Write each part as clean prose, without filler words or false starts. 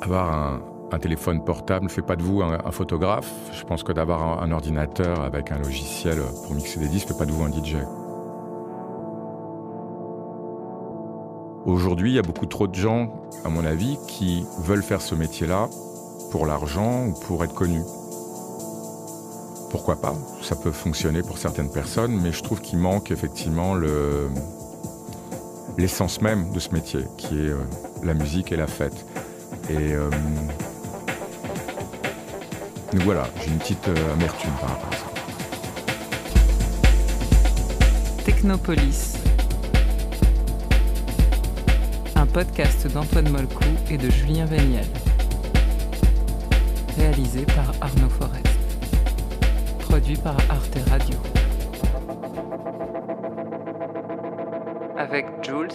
Avoir un téléphone portable ne fait pas de vous un photographe. Je pense que d'avoir un ordinateur avec un logiciel pour mixer des disques ne fait pas de vous un DJ. Aujourd'hui, il y a beaucoup trop de gens, à mon avis, qui veulent faire ce métier-là pour l'argent ou pour être connus. Pourquoi pas ? Ça peut fonctionner pour certaines personnes, mais je trouve qu'il manque effectivement l'essence même de ce métier, qui est la musique et la fête. Et donc voilà, j'ai une petite amertume par rapport à ça. Technopolis. Un podcast d'Antoine Molcou et de Julien Véniel. Réalisé par Arnaud Forest. Produit par Arte Radio. Avec Jules,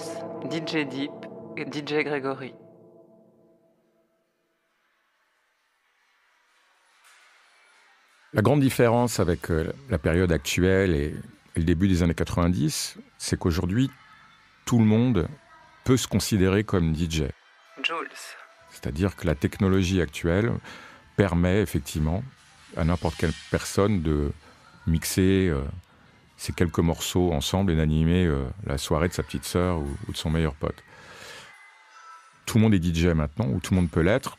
DJ Deep et DJ Grégory. La grande différence avec la période actuelle et le début des années 90, c'est qu'aujourd'hui, tout le monde peut se considérer comme DJ. Jules. C'est-à-dire que la technologie actuelle permet effectivement à n'importe quelle personne de mixer ces quelques morceaux ensemble et d'animer la soirée de sa petite sœur ou de son meilleur pote. Tout le monde est DJ maintenant, ou tout le monde peut l'être,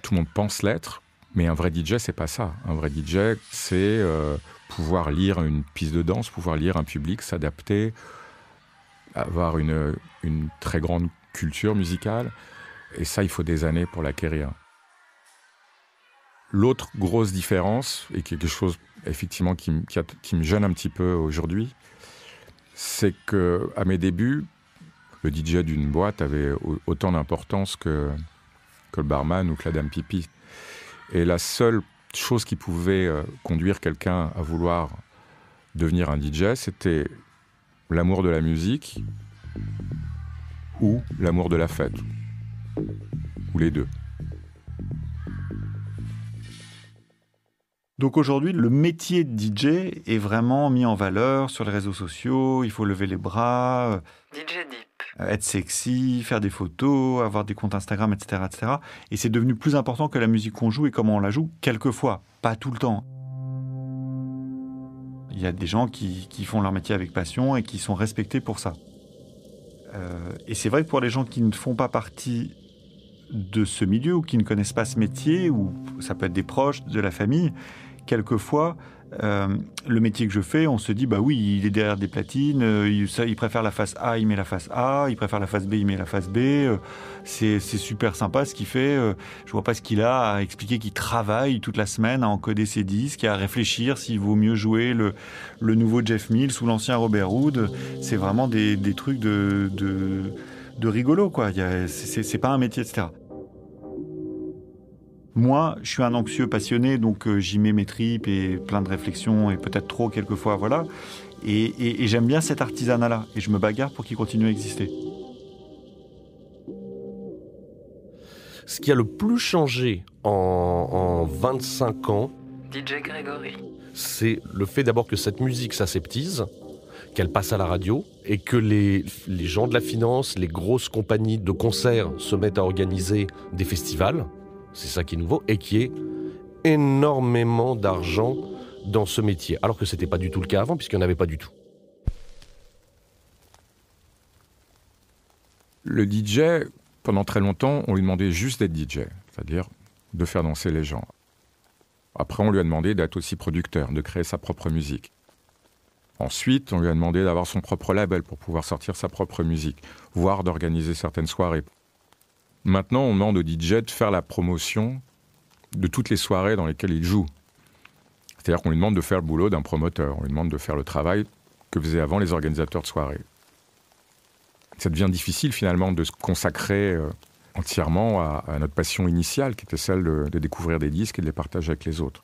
tout le monde pense l'être, mais un vrai DJ, c'est pas ça. Un vrai DJ, c'est pouvoir lire une piste de danse, pouvoir lire un public, s'adapter, avoir une très grande culture musicale, et ça, il faut des années pour l'acquérir. L'autre grosse différence, et quelque chose effectivement qui me gêne un petit peu aujourd'hui, c'est qu'à mes débuts, le DJ d'une boîte avait autant d'importance que le barman ou que la dame pipi. Et la seule chose qui pouvait conduire quelqu'un à vouloir devenir un DJ, c'était l'amour de la musique ou l'amour de la fête, ou les deux. Donc aujourd'hui, le métier de DJ est vraiment mis en valeur sur les réseaux sociaux. Il faut lever les bras, DJ Deep. Être sexy, faire des photos, avoir des comptes Instagram, etc., etc. Et c'est devenu plus important que la musique qu'on joue et comment on la joue, quelquefois, pas tout le temps. Il y a des gens qui font leur métier avec passion et qui sont respectés pour ça. Et c'est vrai que pour les gens qui ne font pas partie de ce milieu ou qui ne connaissent pas ce métier, ou ça peut être des proches, de la famille, quelquefois, le métier que je fais, on se dit, bah oui, il est derrière des platines, il préfère la face A, il met la face A, il préfère la face B, il met la face B, c'est super sympa ce qu'il fait, je vois pas ce qu'il a à expliquer qu'il travaille toute la semaine à encoder ses disques et à réfléchir s'il vaut mieux jouer le nouveau Jeff Mills ou l'ancien Robert Hood. C'est vraiment des trucs de rigolo, quoi. C'est pas un métier, etc. Moi, je suis un anxieux passionné, donc j'y mets mes tripes et plein de réflexions, et peut-être trop quelquefois, voilà. Et j'aime bien cet artisanat-là, et je me bagarre pour qu'il continue à exister. Ce qui a le plus changé en 25 ans, DJ Grégory. c'est le fait d'abord que cette musique s'aseptise, qu'elle passe à la radio, et que les gens de la finance, les grosses compagnies de concerts se mettent à organiser des festivals. C'est ça qui est nouveau, et qui est énormément d'argent dans ce métier. Alors que ce n'était pas du tout le cas avant, puisqu'il n'y en avait pas du tout. Le DJ, pendant très longtemps, on lui demandait juste d'être DJ, c'est-à-dire de faire danser les gens. Après, on lui a demandé d'être aussi producteur, de créer sa propre musique. Ensuite, on lui a demandé d'avoir son propre label pour pouvoir sortir sa propre musique, voire d'organiser certaines soirées. Maintenant, on demande au DJ de faire la promotion de toutes les soirées dans lesquelles il joue. C'est-à-dire qu'on lui demande de faire le boulot d'un promoteur, on lui demande de faire le travail que faisaient avant les organisateurs de soirées. Ça devient difficile finalement de se consacrer entièrement à notre passion initiale, qui était celle de découvrir des disques et de les partager avec les autres.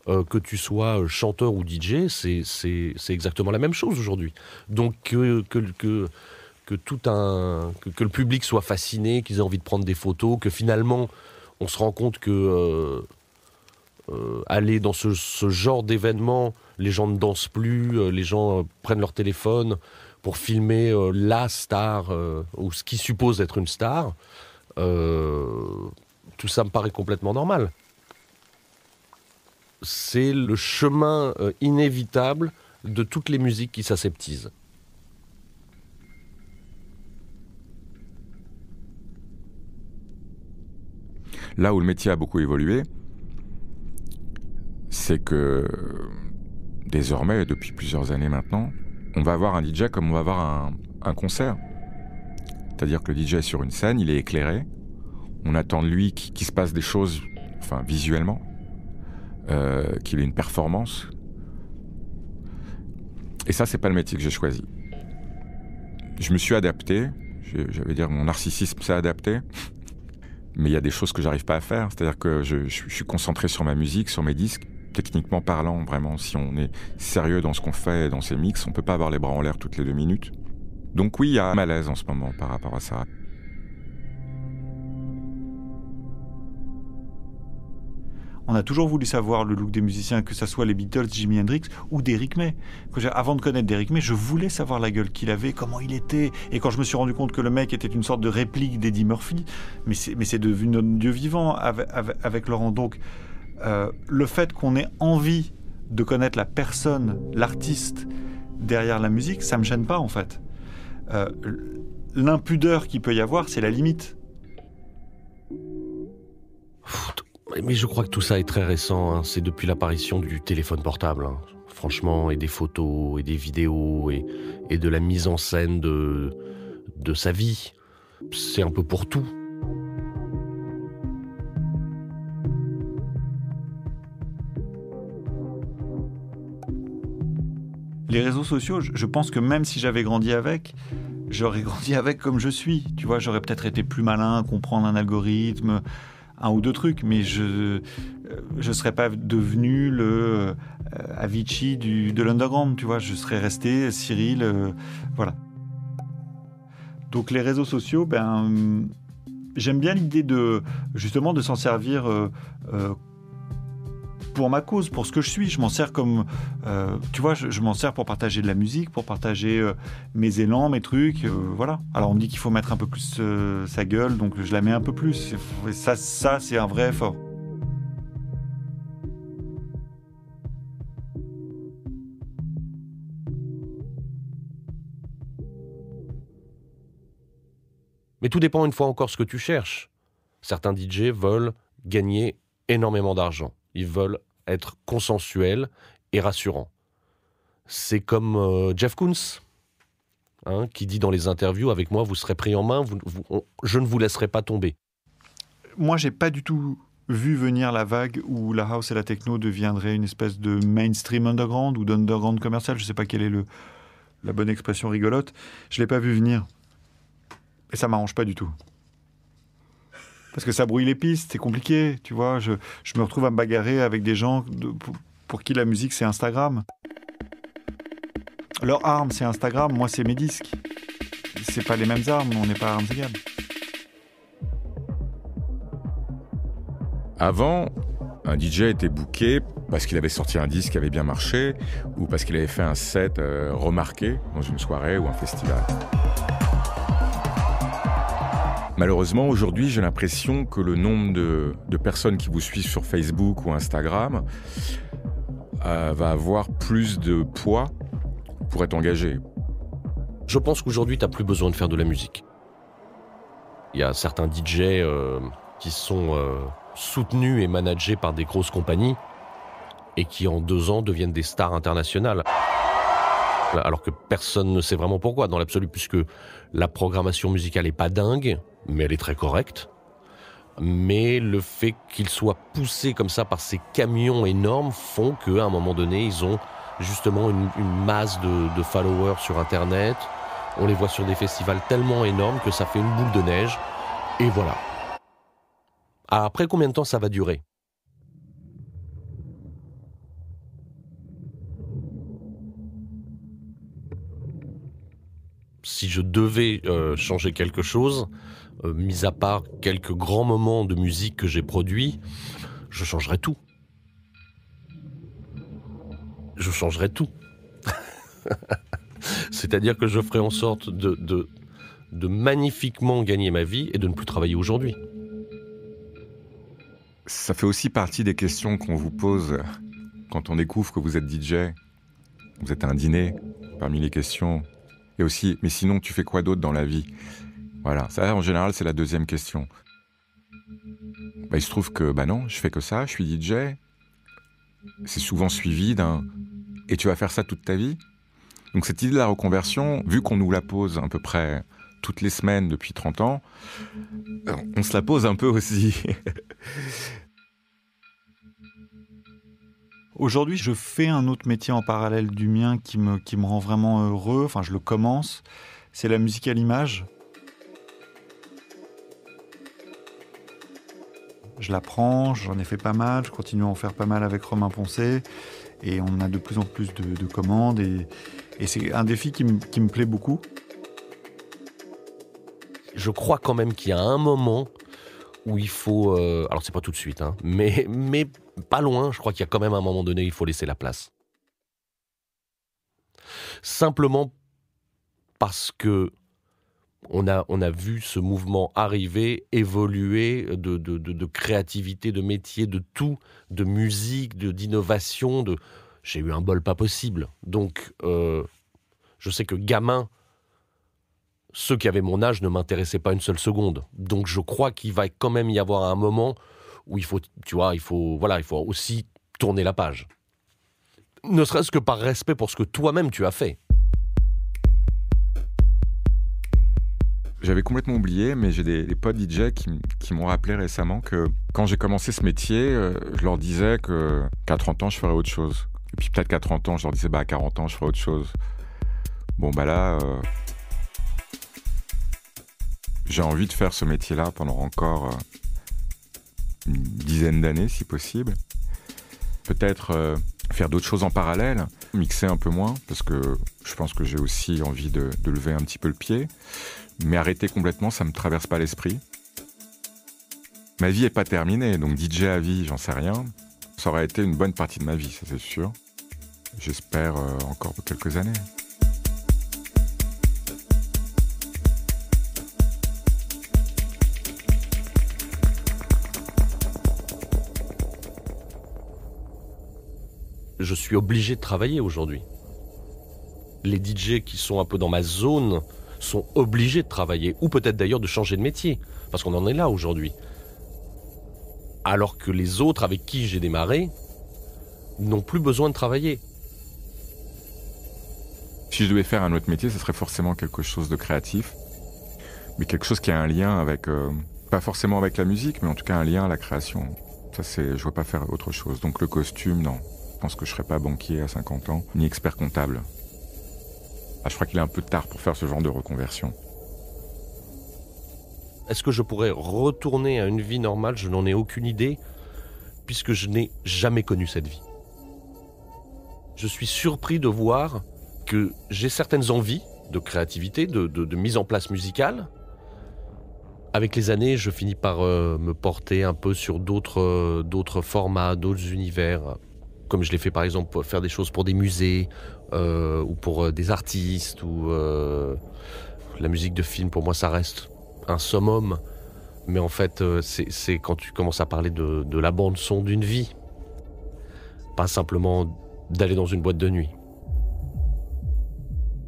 Que tu sois chanteur ou DJ, c'est exactement la même chose aujourd'hui. Donc que le public soit fasciné, qu'ils aient envie de prendre des photos, que finalement on se rend compte que aller dans ce genre d'événement, les gens ne dansent plus, les gens prennent leur téléphone pour filmer la star, ou ce qui suppose être une star, tout ça me paraît complètement normal. C'est le chemin inévitable de toutes les musiques qui s'aseptisent. Là où le métier a beaucoup évolué, c'est que désormais, depuis plusieurs années maintenant, on va avoir un DJ comme on va avoir un concert. C'est-à-dire que le DJ est sur une scène, il est éclairé, on attend de lui qu'il se passe des choses, enfin visuellement, qu'il ait une performance. Et ça, c'est pas le métier que j'ai choisi. Je me suis adapté, j'allais dire mon narcissisme s'est adapté, mais il y a des choses que j'arrive pas à faire. C'est-à-dire que je suis concentré sur ma musique, sur mes disques. Techniquement parlant, vraiment, si on est sérieux dans ce qu'on fait, dans ses mix, on peut pas avoir les bras en l'air toutes les 2 minutes. Donc oui, il y a un malaise en ce moment par rapport à ça. On a toujours voulu savoir le look des musiciens, que ce soit les Beatles, Jimi Hendrix ou d'Eric May. Avant de connaître d'Eric May, je voulais savoir la gueule qu'il avait, comment il était. Et quand je me suis rendu compte que le mec était une sorte de réplique d'Eddie Murphy, mais c'est devenu notre dieu vivant avec Laurent. Donc, le fait qu'on ait envie de connaître la personne, l'artiste derrière la musique, ça me gêne pas en fait. L'impudeur qu'il peut y avoir, c'est la limite. Mais je crois que tout ça est très récent, hein. C'est depuis l'apparition du téléphone portable, hein. Franchement, et des photos, et des vidéos, et de la mise en scène de sa vie. C'est un peu pour tout. Les réseaux sociaux, je pense que même si j'avais grandi avec, j'aurais grandi avec comme je suis. Tu vois, j'aurais peut-être été plus malin à comprendre un algorithme, 1 ou 2 trucs, mais je serais pas devenu le Avicii de l'underground, tu vois. Je serais resté Cyril, voilà. Donc les réseaux sociaux, j'aime bien l'idée justement de s'en servir pour ma cause, pour ce que je suis. Je m'en sers comme, tu vois, je m'en sers pour partager de la musique, pour partager mes élans, mes trucs, voilà. Alors on me dit qu'il faut mettre un peu plus sa gueule, donc je la mets un peu plus. Ça c'est un vrai effort. Mais tout dépend une fois encore ce que tu cherches. Certains DJ veulent gagner énormément d'argent. Ils veulent être consensuels et rassurants. C'est comme Jeff Koons, hein, qui dit dans les interviews, avec moi vous serez pris en main, je ne vous laisserai pas tomber. Moi j'ai pas du tout vu venir la vague où la house et la techno deviendraient une espèce de mainstream underground ou d'underground commercial. Je sais pas quelle est la bonne expression rigolote. Je l'ai pas vu venir. Et ça m'arrange pas du tout. Parce que ça brouille les pistes, c'est compliqué, tu vois. Je me retrouve à me bagarrer avec des gens pour qui la musique, c'est Instagram. Leur arme, c'est Instagram, moi, c'est mes disques. C'est pas les mêmes armes, on n'est pas armes égales. Avant, un DJ était booké parce qu'il avait sorti un disque qui avait bien marché ou parce qu'il avait fait un set remarqué dans une soirée ou un festival. Malheureusement, aujourd'hui, j'ai l'impression que le nombre de personnes qui vous suivent sur Facebook ou Instagram va avoir plus de poids pour être engagé. Je pense qu'aujourd'hui, tu n'as plus besoin de faire de la musique. Il y a certains DJ qui sont soutenus et managés par des grosses compagnies et qui, en 2 ans, deviennent des stars internationales. Alors que personne ne sait vraiment pourquoi, dans l'absolu, puisque la programmation musicale n'est pas dingue, mais elle est très correcte. Mais le fait qu'ils soient poussés comme ça par ces camions énormes font qu'à un moment donné, ils ont justement une masse de followers sur Internet. On les voit sur des festivals tellement énormes que ça fait une boule de neige. Et voilà. Après, combien de temps ça va durer ? Si je devais changer quelque chose, mis à part quelques grands moments de musique que j'ai produits, je changerais tout. Je changerais tout. C'est-à-dire que je ferai en sorte de magnifiquement gagner ma vie et de ne plus travailler aujourd'hui. Ça fait aussi partie des questions qu'on vous pose quand on découvre que vous êtes DJ. Vous êtes à un dîner, parmi les questions. Et aussi, mais sinon, tu fais quoi d'autre dans la vie? Voilà, ça en général, c'est la deuxième question. Il se trouve que, non, je fais que ça, je suis DJ. C'est souvent suivi d'un « et tu vas faire ça toute ta vie ?» Donc cette idée de la reconversion, vu qu'on nous la pose à peu près toutes les semaines depuis 30 ans, on se la pose un peu aussi. Aujourd'hui, je fais un autre métier en parallèle du mien qui me rend vraiment heureux. Enfin, je le commence. C'est la musique à l'image. Je l'apprends, j'en ai fait pas mal. Je continue à en faire pas mal avec Romain Poncet. Et on a de plus en plus de commandes. Et c'est un défi qui me plaît beaucoup. Je crois quand même qu'il y a un moment où il faut... alors c'est pas tout de suite, hein, mais pas loin, je crois qu'il y a quand même un moment donné, il faut laisser la place. Simplement parce que on a vu ce mouvement arriver, évoluer, de créativité, de métier, de tout, de musique, d'innovation. J'ai eu un bol pas possible. Donc, je sais que gamin, ceux qui avaient mon âge ne m'intéressaient pas une seule seconde. Donc, je crois qu'il va quand même y avoir un moment où il faut aussi tourner la page. Ne serait-ce que par respect pour ce que toi-même tu as fait. J'avais complètement oublié, mais j'ai des potes DJ qui m'ont rappelé récemment que quand j'ai commencé ce métier, je leur disais qu'à 30 ans, je ferais autre chose. Et puis peut-être qu'à 30 ans, je leur disais à 40 ans, je ferais autre chose. Bon, là, j'ai envie de faire ce métier-là pendant encore une dizaine d'années, si possible. Peut-être faire d'autres choses en parallèle, mixer un peu moins, parce que je pense que j'ai aussi envie de lever un petit peu le pied. Mais arrêter complètement, ça me traverse pas l'esprit. Ma vie est pas terminée, donc DJ à vie, j'en sais rien. Ça aurait été une bonne partie de ma vie, ça c'est sûr. J'espère encore quelques années. Je suis obligé de travailler aujourd'hui. Les DJ qui sont un peu dans ma zone sont obligés de travailler, ou peut-être d'ailleurs de changer de métier, parce qu'on en est là aujourd'hui. Alors que les autres avec qui j'ai démarré n'ont plus besoin de travailler. Si je devais faire un autre métier, ce serait forcément quelque chose de créatif, mais quelque chose qui a un lien avec, pas forcément avec la musique, mais en tout cas un lien à la création. Ça, je vois pas faire autre chose. Donc le costume, non. Je pense que je serais pas banquier à 50 ans, ni expert comptable. Je crois qu'il est un peu tard pour faire ce genre de reconversion. Est-ce que je pourrais retourner à une vie normale? Je n'en ai aucune idée, puisque je n'ai jamais connu cette vie. Je suis surpris de voir que j'ai certaines envies de créativité, de mise en place musicale. Avec les années, je finis par me porter un peu sur d'autres formats, d'autres univers. Comme je l'ai fait par exemple pour faire des choses pour des musées, ou pour des artistes, ou la musique de film, pour moi ça reste un summum. Mais en fait, c'est quand tu commences à parler de la bande-son d'une vie, pas simplement d'aller dans une boîte de nuit.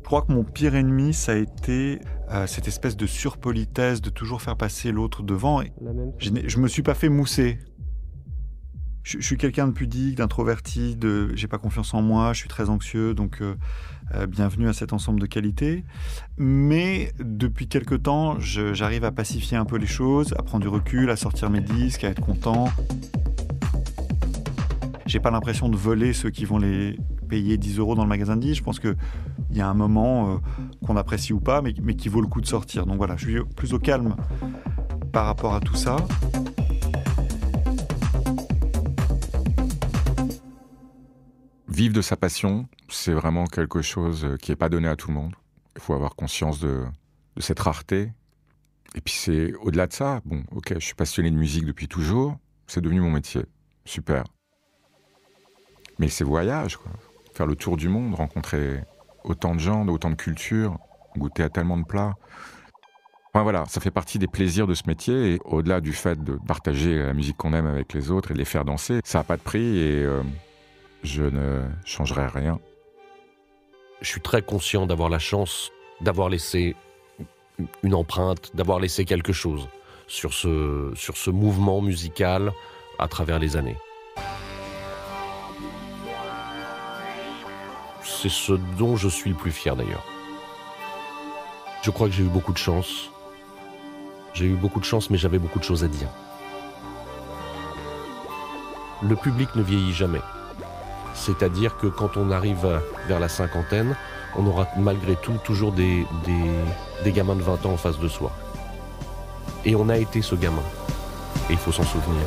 Je crois que mon pire ennemi, ça a été cette espèce de surpolitesse, de toujours faire passer l'autre devant. Je me suis pas fait mousser. Je suis quelqu'un de pudique, d'introverti, j'ai pas confiance en moi, je suis très anxieux, donc bienvenue à cet ensemble de qualités. Mais depuis quelque temps, j'arrive à pacifier un peu les choses, à prendre du recul, à sortir mes disques, à être content. J'ai pas l'impression de voler ceux qui vont les payer 10 € dans le magasin de disques. Je pense qu'il y a un moment qu'on apprécie ou pas, mais qui vaut le coup de sortir. Donc voilà, je suis plus au calme par rapport à tout ça. Vivre de sa passion, c'est vraiment quelque chose qui n'est pas donné à tout le monde. Il faut avoir conscience de cette rareté. Et puis c'est au-delà de ça. Bon, ok, je suis passionné de musique depuis toujours. C'est devenu mon métier. Super. Mais c'est voyage, quoi. Faire le tour du monde, rencontrer autant de gens, autant de cultures, goûter à tellement de plats. Enfin, voilà, ça fait partie des plaisirs de ce métier. Et au-delà du fait de partager la musique qu'on aime avec les autres et de les faire danser, ça n'a pas de prix et je ne changerai rien. Je suis très conscient d'avoir la chance d'avoir laissé une empreinte, d'avoir laissé quelque chose sur ce mouvement musical à travers les années. C'est ce dont je suis le plus fier d'ailleurs. Je crois que j'ai eu beaucoup de chance. J'ai eu beaucoup de chance, mais j'avais beaucoup de choses à dire. Le public ne vieillit jamais. C'est-à-dire que quand on arrive vers la cinquantaine, on aura malgré tout toujours des gamins de 20 ans en face de soi. Et on a été ce gamin. Et il faut s'en souvenir.